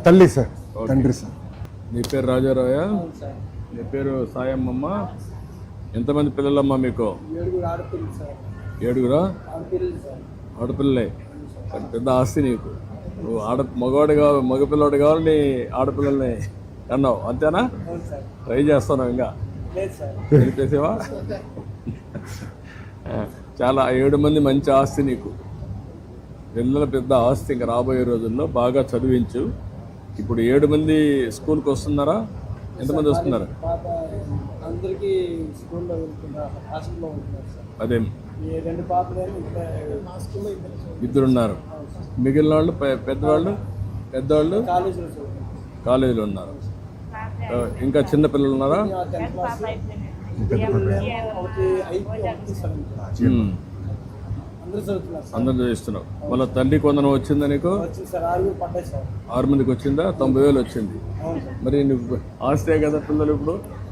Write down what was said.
తల్లి సార్, తండ్రి సార్. నీ పేరు రాజారాయ, నీ పేరు సాయమ్మమ్మ. ఎంతమంది పిల్లలమ్మా మీకు? 7 ఆడపిల్లలు సార్. 7 ఆడపిల్లలు సార్. ఆడపిల్లలే. పెద్ద ఆస్తి నీకు. నువ్వు మగవాడు కావాలి, మగపిల్లవాడు కావాలి, నీ ఆడపిల్లల్ని అన్నావు అంతేనా? అవును సార్. ట్రై చేస్తున్నావు ఇంకా లేదు సార్. తెలిపేసేవా? చాలా 7 మంది మంచి ఆస్తి నీకు. పిల్లల పెద్ద ఆస్తి. ఇంకా రాబోయే రోజుల్లో బాగా చదివించు. ఇప్పుడు 7 మంది స్కూల్కి వస్తున్నారా? ఎంతమంది వస్తున్నారు? పాప అందరికీ స్కూల్లో వెళ్తున్నారు, హాస్టల్లో ఉంటున్నారు సార్. అదే ఈ 2 పాపలేమో మా స్కూల్లో 2 ఉన్నారు. మిగిలిన వాళ్ళు పెద్దవాళ్ళు కాలేజీలో సార్. కాలేజీలో ఉన్నారు. ఇంకా చిన్న పిల్లలు ఉన్నారా? 10th class. ఒకటి 5 సార్. అందరూ చదువుతున్నారు సార్. అందరూ చదివిస్తున్నావు. మళ్ళీ తల్లి కొందరం వచ్చిందా నీకు? వచ్చింది సార్. 6 పడ్డాయి సార్. 6 మందికి వచ్చిందా? 90,000 వచ్చింది. అవును సార్. మరి నువ్వు ఆస్తే కదా పిల్లలు ఇప్పుడు